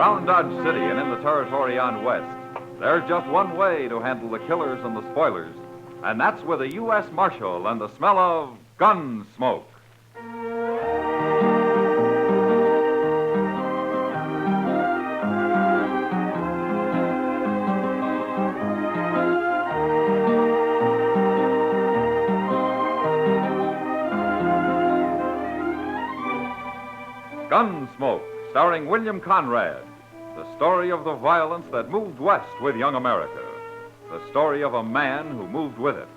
Around Dodge City and in the territory on west, there's just one way to handle the killers and the spoilers, and that's with a U.S. Marshal and the smell of Gunsmoke. Gunsmoke, starring William Conrad. The story of the violence that moved west with young America. The story of a man who moved with it.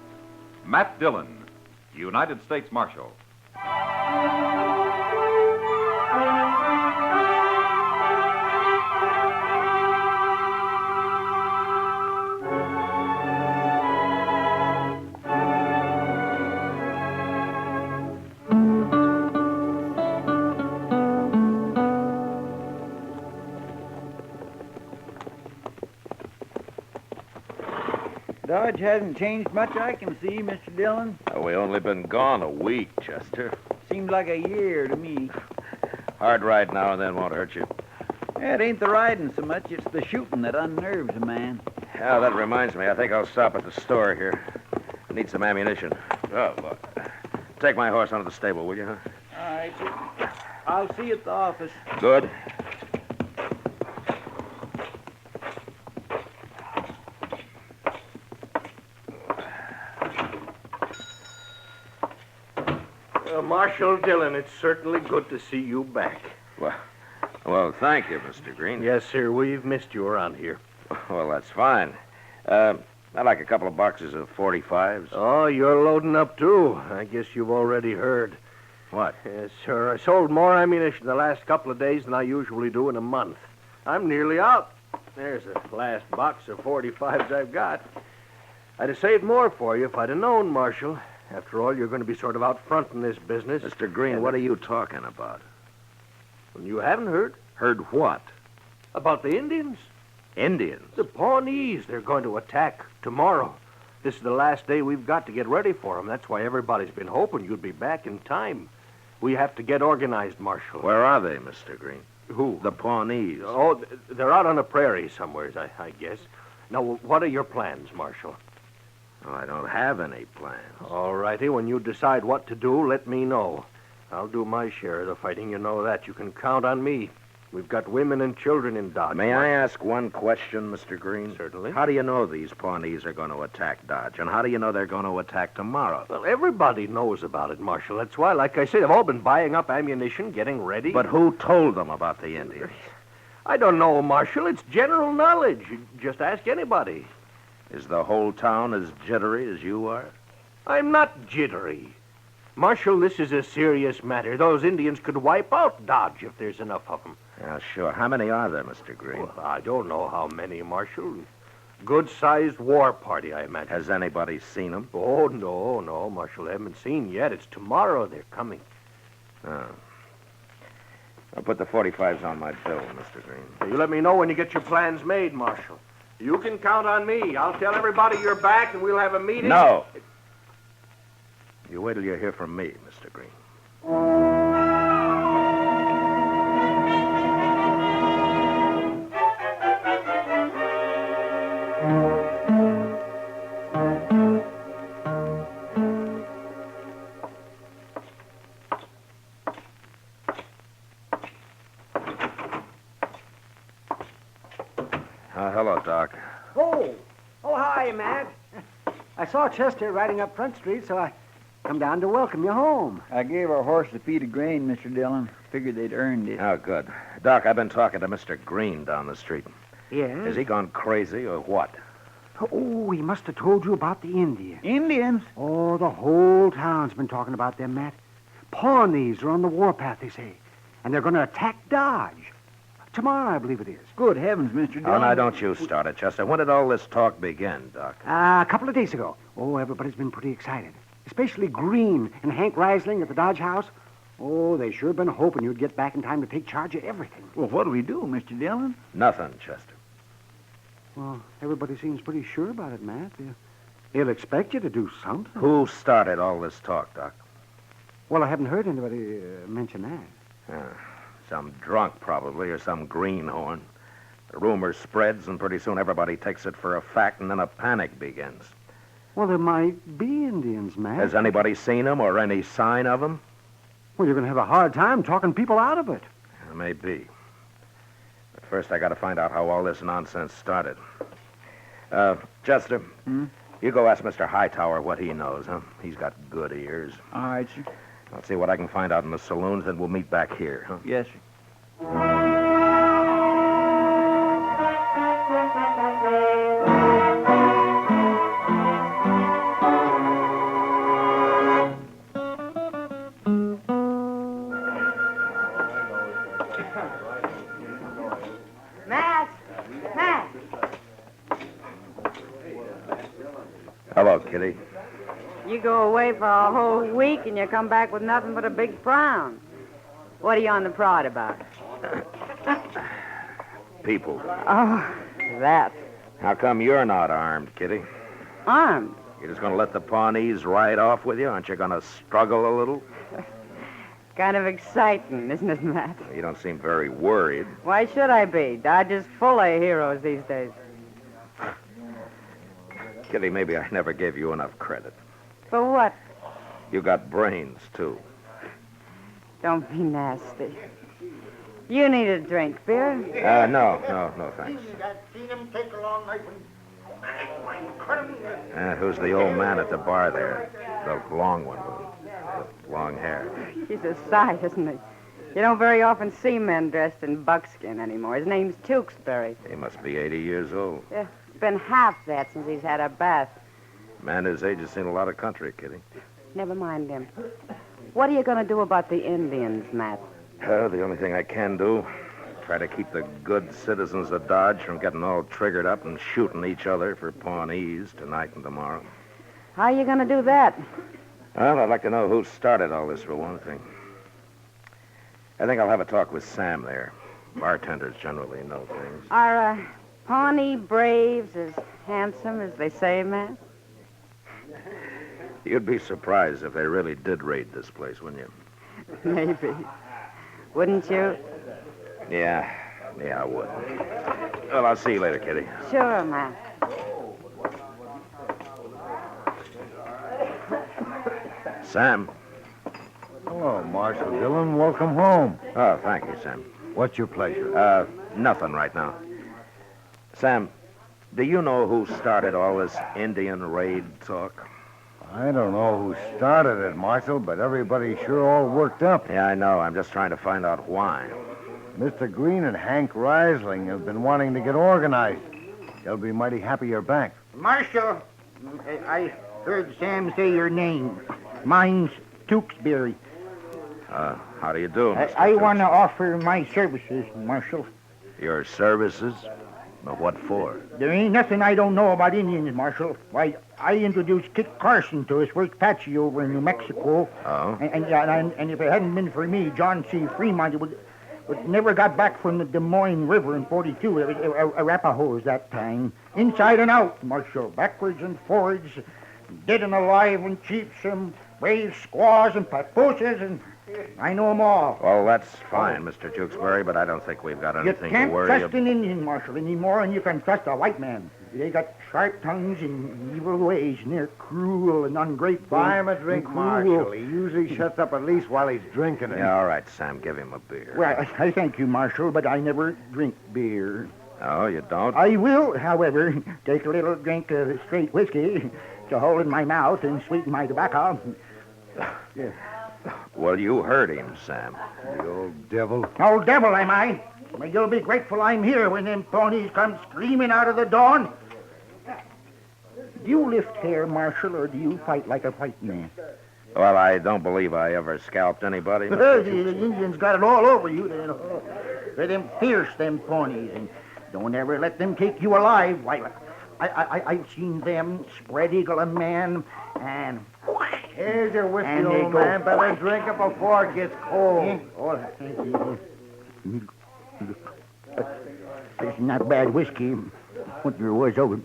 Matt Dillon, United States Marshal. Dodge hasn't changed much I can see, Mr. Dillon. We only been gone a week, Chester. Seems like a year to me. Hard ride now and then won't hurt you. Yeah, it ain't the riding so much, it's the shooting that unnerves a man. Yeah, that reminds me. I think I'll stop at the store here. I need some ammunition. Oh, look. Take my horse onto the stable, will you, huh? All right, sir. I'll see you at the office. Good. Marshal Dillon, it's certainly good to see you back. Well, thank you, Mr. Green. Yes, sir. We've missed you around here. Well, that's fine. I'd like a couple of boxes of 45s. Oh, you're loading up, too. I guess you've already heard. What? Yes, sir. I sold more ammunition the last couple of days than I usually do in a month. I'm nearly out. There's the last box of 45s I've got. I'd have saved more for you if I'd have known, Marshal. After all, you're going to be sort of out front in this business. Mr. Green, what are you talking about? You haven't heard? Heard what? About the Indians. Indians? The Pawnees. They're going to attack tomorrow. This is the last day we've got to get ready for them. That's why everybody's been hoping you'd be back in time. We have to get organized, Marshal. Where are they, Mr. Green? Who? The Pawnees. Oh, they're out on the prairie somewhere, I guess. Now, what are your plans, Marshal? Oh, I don't have any plans. All righty. When you decide what to do, let me know. I'll do my share of the fighting, you know that. You can count on me. We've got women and children in Dodge. May I ask one question, Mr. Green? Certainly. How do you know these Pawnees are going to attack Dodge? And how do you know they're going to attack tomorrow? Well, everybody knows about it, Marshal. That's why, like I said, they've all been buying up ammunition, getting ready. But who told them about the Indians? I don't know, Marshal. It's general knowledge. You just ask anybody. Is the whole town as jittery as you are? I'm not jittery. Marshal, this is a serious matter. Those Indians could wipe out Dodge if there's enough of them. Yeah, sure. How many are there, Mr. Green? Well, I don't know how many, Marshal. Good-sized war party, I imagine. Has anybody seen them? Oh, no, Marshal. They haven't seen yet. It's tomorrow they're coming. Oh. I'll put the 45s on my bill, Mr. Green. You let me know when you get your plans made, Marshal. You can count on me. I'll tell everybody you're back, and we'll have a meeting. No. You wait till you hear from me, Mr. Green. Hello, Doc. Oh, hi, Matt. I saw Chester riding up Front Street, so I come down to welcome you home. I gave our horse a feed of grain, Mr. Dillon. Figured they'd earned it. Oh, good. Doc, I've been talking to Mr. Green down the street. Yes? Has he gone crazy or what? Oh, he must have told you about the Indians. Indians? Oh, the whole town's been talking about them, Matt. Pawnees are on the warpath, they say. And they're going to attack Dodge. Tomorrow, I believe it is. Good heavens, Mr. Dillon. Oh, now, don't you start it, Chester. When did all this talk begin, Doc? A couple of days ago. Oh, everybody's been pretty excited. Especially Green and Hank Reisling at the Dodge house. Oh, they sure been hoping you'd get back in time to take charge of everything. Well, what do we do, Mr. Dillon? Nothing, Chester. Well, everybody seems pretty sure about it, Matt. They'll expect you to do something. Who started all this talk, Doc? Well, I haven't heard anybody mention that. Some drunk, probably, or some greenhorn. The rumor spreads, and pretty soon everybody takes it for a fact, and then a panic begins. Well, there might be Indians, Matt. Has anybody seen them or any sign of them? Well, you're going to have a hard time talking people out of it. Maybe. But first, I got to find out how all this nonsense started. Chester, you go ask Mr. Hightower what he knows, huh? He's got good ears. All right, sir. I'll see what I can find out in the saloons, then we'll meet back here, huh? Yes, sir. Matt! Matt! Hello, Kitty. You go away for a whole week and you come back with nothing but a big frown. What are you on the prod about? People. Oh, that. How come you're not armed, Kitty? Armed? You're just going to let the Pawnees ride off with you? Aren't you going to struggle a little? Kind of exciting, isn't it, Matt? You don't seem very worried. Why should I be? Dodge is full of heroes these days. Kitty, maybe I never gave you enough credit. For what? You got brains, too. Don't be nasty. You need a drink, beer? No, thanks. Who's the old man at the bar there? The long one with the long hair. He's a sight, isn't he? You don't very often see men dressed in buckskin anymore. His name's Tewksbury. He must be 80 years old. Yeah, it's been half that since he's had a bath. Man his age has seen a lot of country, Kitty. Never mind him. What are you going to do about the Indians, Matt? The only thing I can do, try to keep the good citizens of Dodge from getting all triggered up and shooting each other for Pawnees tonight and tomorrow. How are you going to do that? Well, I'd like to know who started all this, for one thing. I think I'll have a talk with Sam there. Bartenders generally know things. Are Pawnee braves as handsome as they say, Matt? You'd be surprised if they really did raid this place, wouldn't you? Maybe. Wouldn't you? Yeah, I would. Well, I'll see you later, Kitty. Sure, Matt. Sam. Hello, Marshal Dillon. Welcome home. Oh, thank you, Sam. What's your pleasure? Nothing right now. Sam, do you know who started all this Indian raid talk? I don't know who started it, Marshal, but everybody's sure all worked up. Yeah, I know. I'm just trying to find out why. Mr. Green and Hank Risling have been wanting to get organized. They'll be mighty happy you're back. Marshal, I heard Sam say your name. Mine's Tewksbury. How do you do, Mr. I Tooks? want to offer my services, Marshal. Your services? But what for? There ain't nothing I don't know about Indians, Marshal. Why, I introduced Kit Carson to his first Apache over in New Mexico. Oh? And if it hadn't been for me, John C. Fremont would never got back from the Des Moines River in 42. Arapahoes that time. Inside and out, Marshal. Backwards and forwards. Dead and alive and chiefs and brave squaws and papooses, and I know 'em all. Well, that's fine, Mr. Tewksbury, but I don't think we've got You anything to can't worry trust about. an Indian, Marshal, any more than you can trust a white man. They got sharp tongues and evil ways, and they're cruel and ungrateful. Buy him a drink, and cruel. Marshal. He usually shuts up at least while he's drinking it. Yeah, all right, Sam, give him a beer. Well, I thank you, Marshal, but I never drink beer. Oh, you don't? I will, however, take a little drink of straight whiskey to hold in my mouth and sweeten my tobacco. Yeah. Well, you heard him, Sam. The old devil. Old devil, am I? Well, you'll be grateful I'm here when them ponies come screaming out of the dawn. Do you lift hair, Marshal, or do you fight like a white man? Well, I don't believe I ever scalped anybody. The Indians got it all over you. They're them fierce, them ponies, and don't ever let them take you alive. Why, I've seen them spread eagle a man, and Here's your whiskey, And they old go man. Better drink it before it gets cold. it's not bad whiskey. What there was over.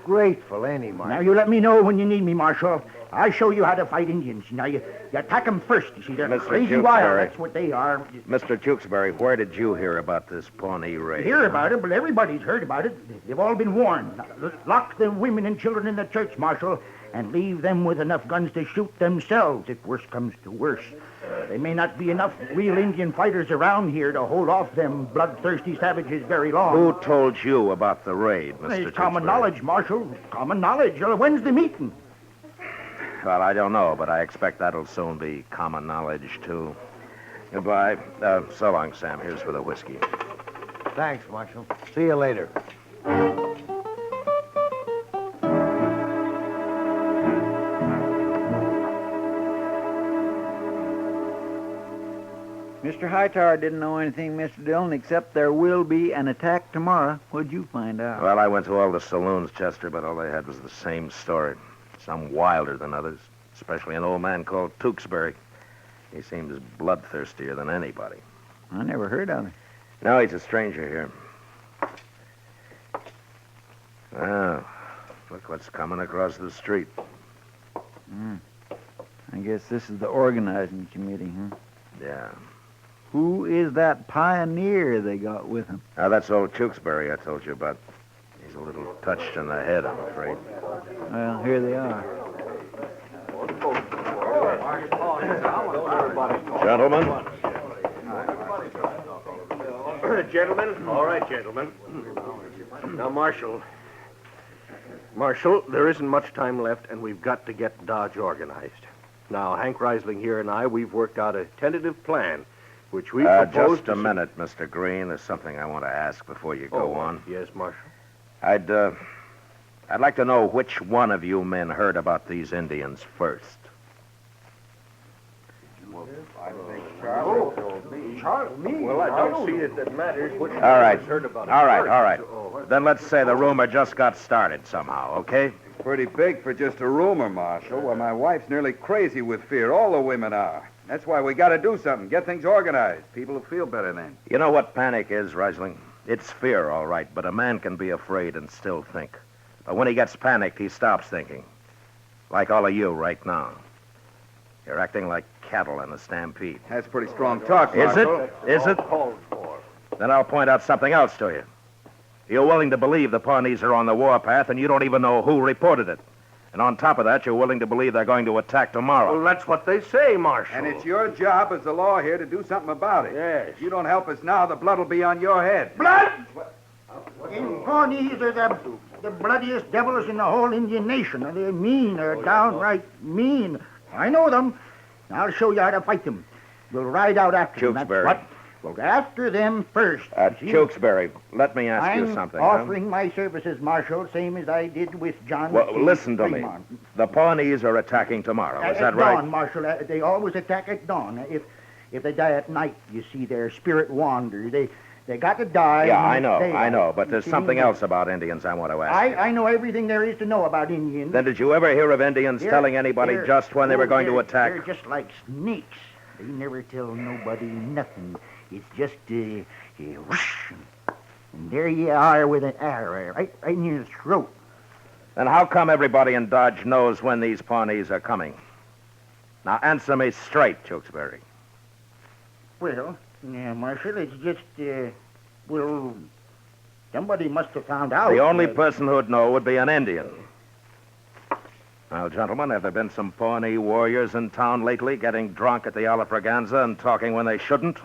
Grateful, ain't he, Now, Marshal? you let me know when you need me, Marshal. I'll show you how to fight Indians. Now, you attack them first. You see, they're Mr. crazy wild. Tewksbury. That's what they are. Mr. Tewksbury, where did you hear about this Pawnee raid? Hear about it, but everybody's heard about it. They've all been warned. Lock the women and children in the church, Marshal, and leave them with enough guns to shoot themselves if worse comes to worse. There may not be enough real Indian fighters around here to hold off them bloodthirsty savages very long. Who told you about the raid, Mr. It's common Tewksbury? knowledge, Marshal. Common knowledge. When's the meeting? Well, I don't know, but I expect that'll soon be common knowledge, too. Goodbye. So long, Sam. Here's for the whiskey. Thanks, Marshal. See you later. Mr. Hightower didn't know anything, Mr. Dillon, except there will be an attack tomorrow. What'd you find out? Well, I went to all the saloons, Chester, but all they had was the same story. Some wilder than others, especially an old man called Tewksbury. He seems bloodthirstier than anybody. I never heard of it. No, he's a stranger here. Oh, look what's coming across the street. I guess this is the organizing committee, huh? Yeah. Who is that pioneer they got with them? Now, that's old Tewksbury I told you about. He's a little touched in the head, I'm afraid. Well, here they are. Gentlemen? Gentlemen? All right, gentlemen. Now, Marshal, there isn't much time left, and we've got to get Dodge organized. Now, Hank Reisling here and I, we've worked out a tentative plan, which we propose Just a minute, Mr. Green. There's something I want to ask before you go on. Yes, Marshal. I'd like to know which one of you men heard about these Indians first. Well, I don't see that matters. Which All right. heard about it All right, first. all right. Oh, Then let's say the rumor just got started somehow, okay? Pretty big for just a rumor, Marshal. Well, my wife's nearly crazy with fear. All the women are. That's why we got to do something. Get things organized. People will feel better then. You know what panic is, Reisling? It's fear, all right, but a man can be afraid and still think. But when he gets panicked, he stops thinking. Like all of you right now. You're acting like cattle in a stampede. That's pretty strong talk, Is Marshal. it? Is it? Then I'll point out something else to you. You're willing to believe the Pawnees are on the warpath, and you don't even know who reported it. And on top of that, you're willing to believe they're going to attack tomorrow. Well, that's what they say, Marshal. And it's your job as the law here to do something about it. Yes. If you don't help us now, the blood will be on your head. Blood? In Pawnees are the bloodiest devils in the whole Indian nation. They're mean. They're downright mean. I know them. I'll show you how to fight them. We'll ride out after them. That's Tewksbury. what. We'll get after them first. You see? Tewksbury, let me ask you I'm something. offering my services, Marshal, same as I did with John. Well, K. listen to me. Fremont. The Pawnees are attacking tomorrow. Is that At right? dawn, Marshal. They always attack at dawn. If they die at night, you see, their spirit wanders. They got to die. Yeah, when I know, it's I know. daylight. But You there's see, something else about Indians I want to ask you. I know everything there is to know about Indians. Then did you ever hear of Indians telling anybody They're- just when they were going to they're- attack? They're just like snakes. They never tell nobody nothing. It's just whoosh, and there you are with an arrow right in your throat. Then how come everybody in Dodge knows when these Pawnees are coming? Now answer me straight, Tewksbury. Well, yeah, Marshal, it's just somebody must have found out. The only person who'd know would be an Indian. Now, gentlemen, have there been some Pawnee warriors in town lately getting drunk at the Alafraganza and talking when they shouldn't?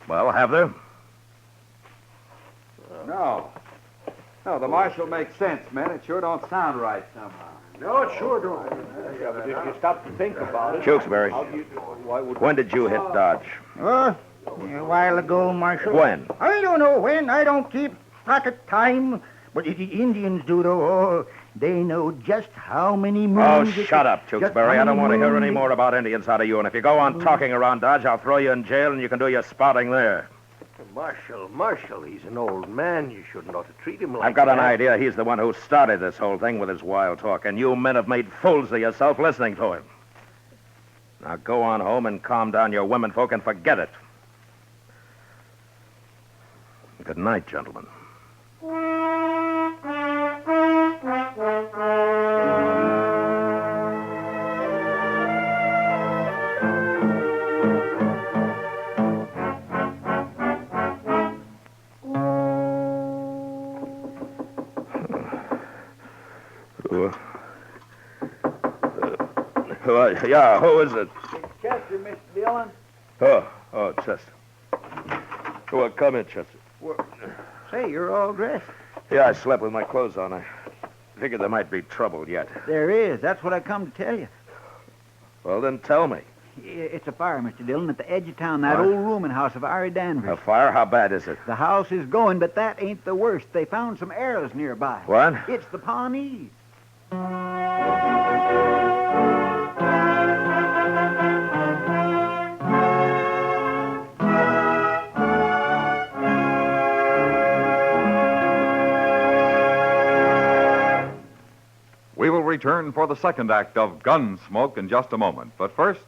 Well, have there? No. No, the Marshal makes sense, man. It sure don't sound right somehow. No, it sure don't. Yeah, but if you stop to think about it... Tewksbury, Why would... when did you hit Dodge? A while ago, Marshal. When? I don't know when. I don't keep track of time. But the Indians do, though. Oh, they know just how many Oh, moons... shut up, Tewksbury. I don't want to hear any more. more about Indians out of you. And if you go on talking around Dodge, I'll throw you in jail and you can do your spouting there. Marshal, he's an old man. You shouldn't ought to treat him like I've got that. an idea he's the one who started this whole thing with his wild talk, and you men have made fools of yourself listening to him. Now go on home and calm down your womenfolk and forget it. Good night, gentlemen. Yeah, who is it? Chester, Mr. Dillon. Oh, Chester. Well, come in, Chester. Say, you're all dressed. Yeah, I slept with my clothes on. I figured there might be trouble yet. There is. That's what I come to tell you. Well, then tell me. It's a fire, Mr. Dillon, at the edge of town, that What? old rooming house of Ari Danvers. A fire? How bad is it? The house is going, but that ain't the worst. They found some arrows nearby. What? It's the Pawnees. We will return for the second act of Gunsmoke in just a moment. But first,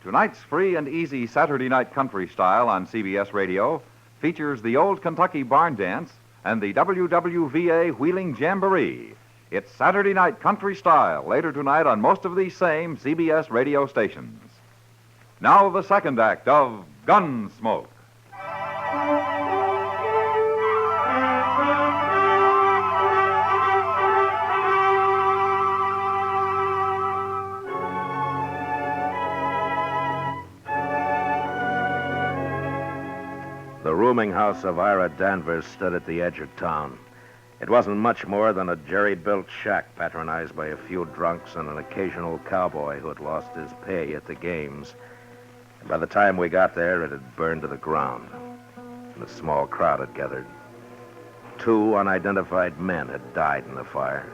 tonight's free and easy Saturday night country style on CBS Radio features the old Kentucky barn dance and the WWVA Wheeling Jamboree. It's Saturday night country style later tonight on most of these same CBS radio stations. Now the second act of Gunsmoke. The rooming house of Ira Danvers stood at the edge of town. It wasn't much more than a jerry-built shack patronized by a few drunks and an occasional cowboy who had lost his pay at the games. And by the time we got there, it had burned to the ground, and a small crowd had gathered. 2 unidentified men had died in the fire,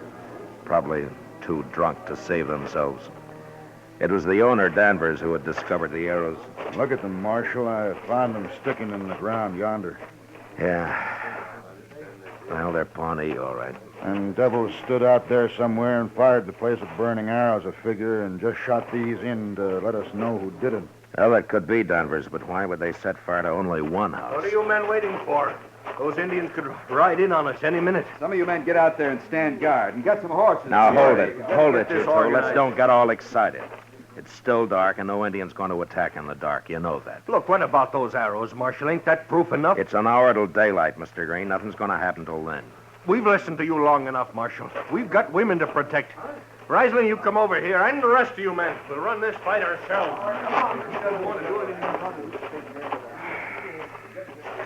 probably too drunk to save themselves. It was the owner, Danvers, who had discovered the arrows. Look at them, Marshal. I found them sticking in the ground yonder. Yeah. Well, they're Pawnee, all right. And devils stood out there somewhere and fired the place with burning arrows, I figure, and just shot these in to let us know who did it. Well, that could be Danvers, but why would they set fire to only one house? What are you men waiting for? Those Indians could ride in on us any minute. Some of you men get out there and stand guard. And get some horses. Now, hold Yeah, it. you Hold better it, get you this two. Let's organized. don't get all excited. It's still dark, and no Indian's going to attack in the dark. You know that. Look, what about those arrows, Marshal? Ain't that proof enough? It's an hour till daylight, Mr. Green. Nothing's going to happen till then. We've listened to you long enough, Marshal. We've got women to protect. Risling, you come over here, and the rest of you men. We'll run this fight ourselves.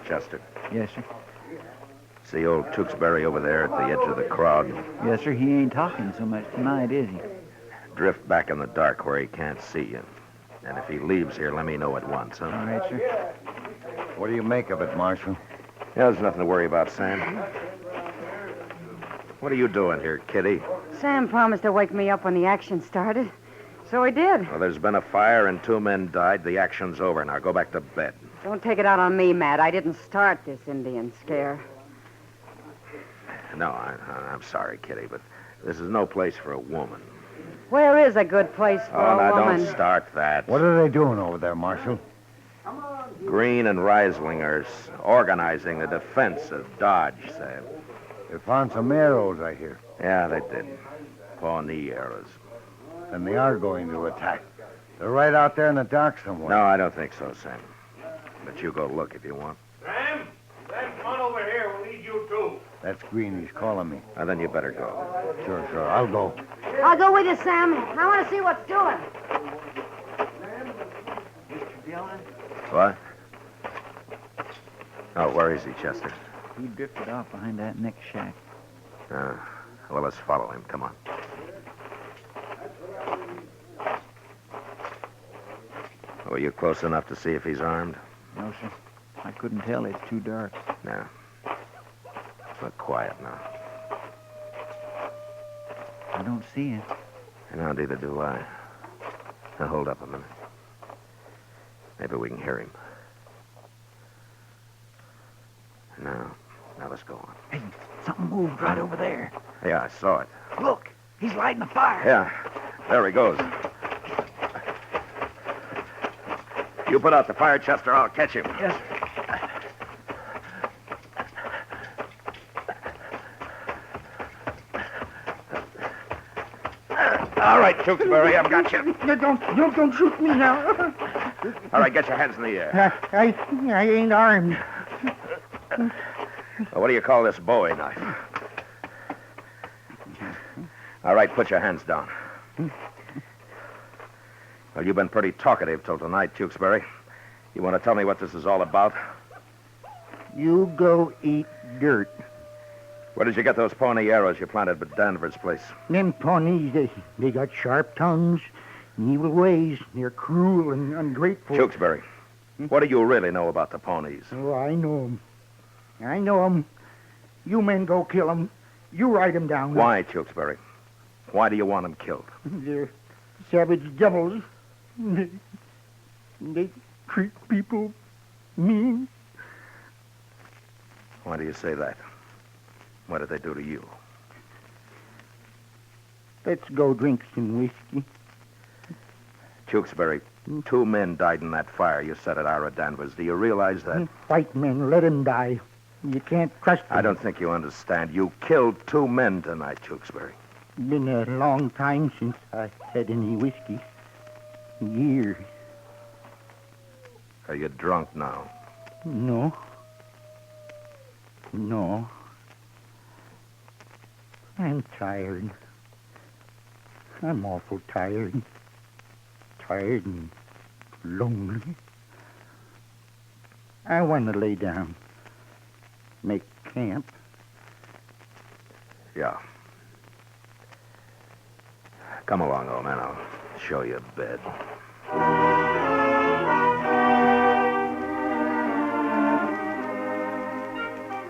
Chester, Yes, sir. see old Tewksbury over there at the edge of the crowd? Yes, sir. He ain't talking so much tonight, is he? Drift back in the dark where he can't see you. And if he leaves here, let me know at once, huh? All right, sir. What do you make of it, Marshal? Yeah, there's nothing to worry about, Sam. What are you doing here, Kitty? Sam promised to wake me up when the action started. So he did. Well, there's been a fire and 2 men died. The action's over. Now go back to bed. Don't take it out on me, Matt. I didn't start this Indian scare. No, I'm sorry, Kitty, but this is no place for a woman. Where is a good place for Oh, a now woman? don't start that. What are they doing over there, Marshal? Green and Risling are organizing the defense of Dodge, Sam. They found some arrows, I hear. Yeah, they did. Pawnee arrows. And they are going to attack. They're right out there in the dark somewhere. No, I don't think so, Sam. But you go look if you want. Sam, come on over here. We'll need you, too. That's Green. He's calling me. Now, then you better go. Sure. I'll go. I'll go with you, Sam. I want to see what's doing. What? Oh, where is he, Chester? He drifted off behind that next shack. Well, let's follow him. Come on. Were you close enough to see if he's armed? No, sir. I couldn't tell. It's too dark. No. Look quiet now. I don't see it. No, neither do I. Now, hold up a minute. Maybe we can hear him. Now let's go on. Hey, something moved right over there. Yeah, I saw it. Look, he's lighting a fire. Yeah, there he goes. You put out the fire, Chester. I'll catch him. Yes, sir. All right, Tewksbury, I've got you. Don't shoot me now. All right, get your hands in the air. I ain't armed. Well, what do you call this Bowie knife? All right, put your hands down. Well, you've been pretty talkative till tonight, Tewksbury. You want to tell me what this is all about? You go eat dirt. Where did you get those Pawnee arrows you planted at Danvers' place? Them Pawnees, they got sharp tongues and evil ways. They're cruel and ungrateful. Tewksbury, what do you really know about the Pawnees? Oh, I know 'em. I know 'em. You men go kill 'em. You write 'em down. Why, Tewksbury? Why do you want them killed? They're savage devils. They treat people mean. Why do you say that? What did they do to you? Let's go drink some whiskey. Tewksbury, 2 men died in that fire you set at Ira Danvers. Do you realize that? White men, let 'em die. You can't trust them. I don't think you understand. You killed 2 men tonight, Tewksbury. Been a long time since I had any whiskey. Years. Are you drunk now? No. No. I'm tired. I'm awful tired. Tired and lonely. I want to lay down. Make camp. Yeah. Come along, old man. I'll show you a bed.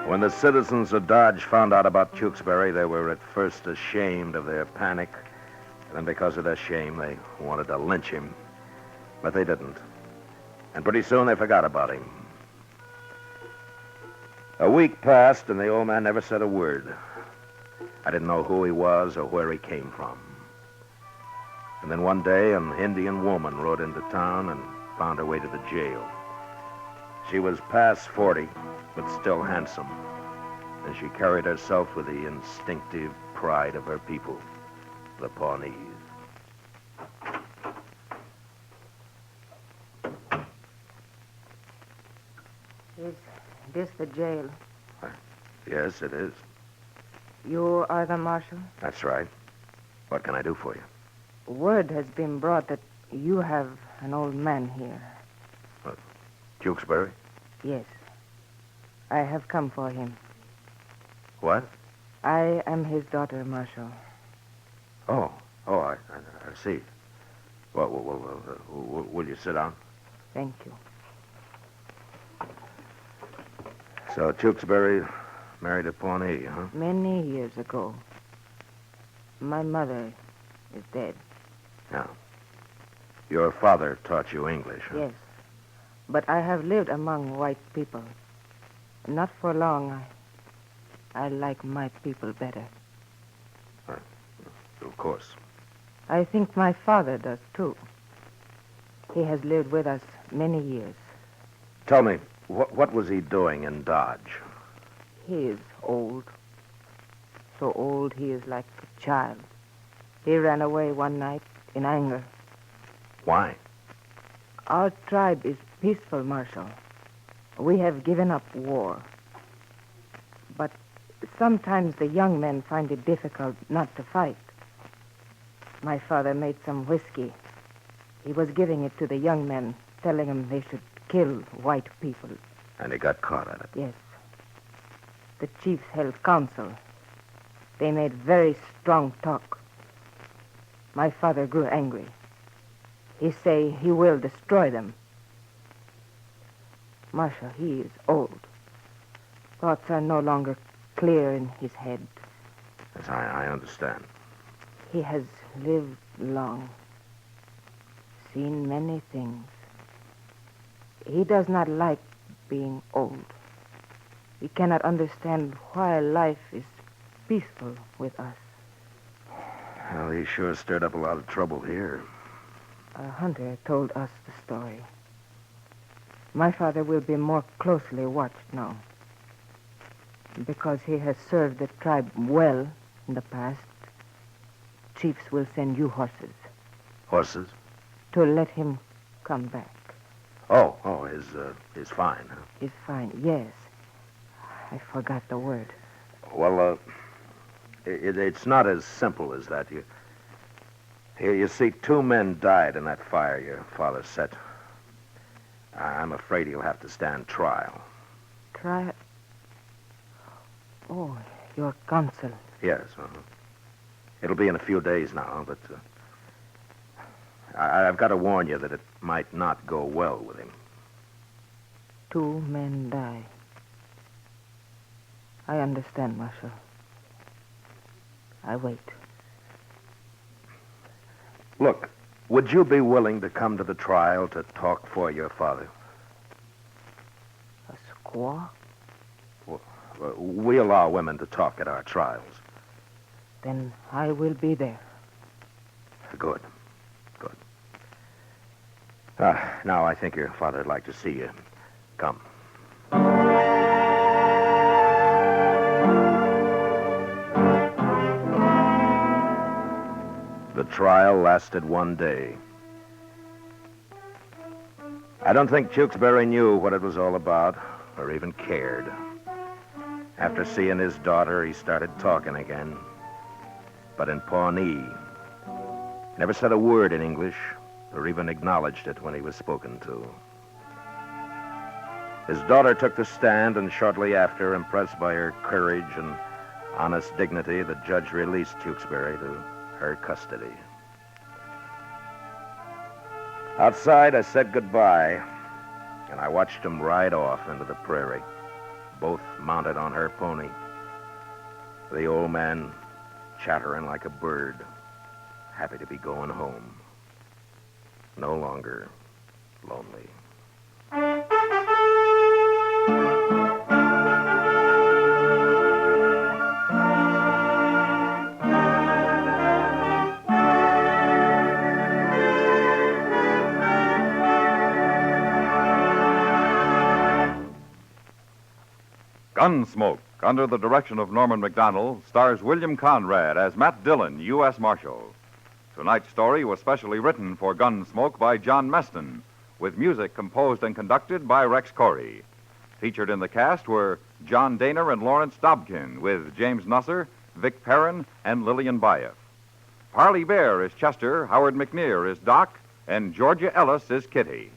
When the citizens of Dodge found out about Tewksbury, they were at first ashamed of their panic. And then because of their shame, they wanted to lynch him. But they didn't. And pretty soon they forgot about him. A week passed, and the old man never said a word. I didn't know who he was or where he came from. And then one day, an Indian woman rode into town and found her way to the jail. She was past 40, but still handsome. And she carried herself with the instinctive pride of her people, the Pawnees. Is this the jail? Yes, it is. You are the marshal? That's right. What can I do for you? Word has been brought that you have an old man here. Tewksbury? Yes. I have come for him. What? I am his daughter, Marshal. Oh, I see. Well, will you sit down? Thank you. So Tewksbury married a Pawnee, huh? Many years ago. My mother is dead. Yeah. Your father taught you English, huh? Yes. But I have lived among white people. Not for long. I like my people better. Of course. I think my father does, too. He has lived with us many years. Tell me, what was he doing in Dodge? He is old. So old he is like a child. He ran away one night in anger. Why? Our tribe is peaceful, Marshal. We have given up war. But sometimes the young men find it difficult not to fight. My father made some whiskey. He was giving it to the young men, telling them they should kill white people. And he got caught at it. Yes. The chiefs held council. They made very strong talk. My father grew angry. He say he will destroy them. Marshal, he is old. Thoughts are no longer clear in his head. Yes, I understand. He has lived long, seen many things. He does not like being old. He cannot understand why life is peaceful with us. Well, he sure stirred up a lot of trouble here. A hunter told us the story. My father will be more closely watched now. Because he has served the tribe well in the past, chiefs will send you horses. Horses? To let him come back. Oh, his fine, huh? Is fine, yes. I forgot the word. Well, It's not as simple as that. You see, 2 men died in that fire your father set. I'm afraid he'll have to stand trial. Trial? Oh, your counsel. Yes, It'll be in a few days now, but I've got to warn you that it might not go well with him. 2 men die. I understand, Marshal. I wait. Look, would you be willing to come to the trial to talk for your father? A squaw? Well, we allow women to talk at our trials. Then I will be there. Good. Now I think your father'd like to see you. Come. The trial lasted 1 day. I don't think Tewksbury knew what it was all about, or even cared. After seeing his daughter, he started talking again. But in Pawnee. Never said a word in English, or even acknowledged it when he was spoken to. His daughter took the stand, and shortly after, impressed by her courage and honest dignity, the judge released Tewksbury to her custody. Outside, I said goodbye, and I watched him ride off into the prairie, both mounted on her pony. The old man chattering like a bird, happy to be going home. No longer lonely. Gunsmoke, under the direction of Norman Macdonnell, stars William Conrad as Matt Dillon, U.S. Marshal. Tonight's story was specially written for Gunsmoke by John Meston, with music composed and conducted by Rex Corey. Featured in the cast were John Daner and Lawrence Dobkin, with James Nusser, Vic Perrin, and Lillian Bayef. Parley Bear is Chester, Howard McNear is Doc, and Georgia Ellis is Kitty.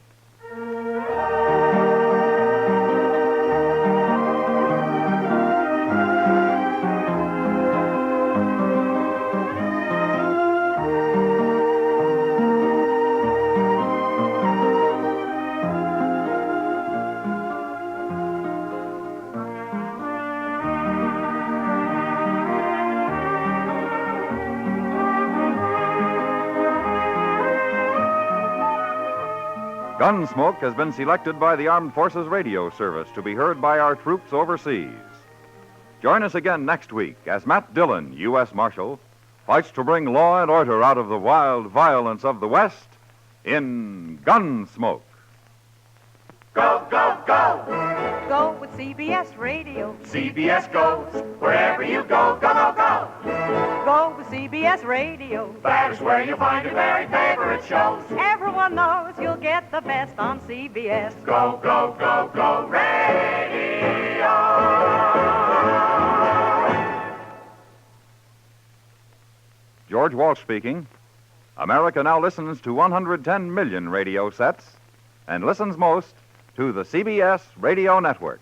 Gunsmoke has been selected by the Armed Forces Radio Service to be heard by our troops overseas. Join us again next week as Matt Dillon, U.S. Marshal, fights to bring law and order out of the wild violence of the West in Gunsmoke. Go, go, go! Go with CBS Radio. CBS goes wherever you go, go, go, go! Go with CBS Radio. That is where you find your very favorite shows. Everyone knows you'll get the best on CBS. Go, go, go, go, radio! George Walsh speaking. America now listens to 110 million radio sets and listens most to the CBS Radio Network.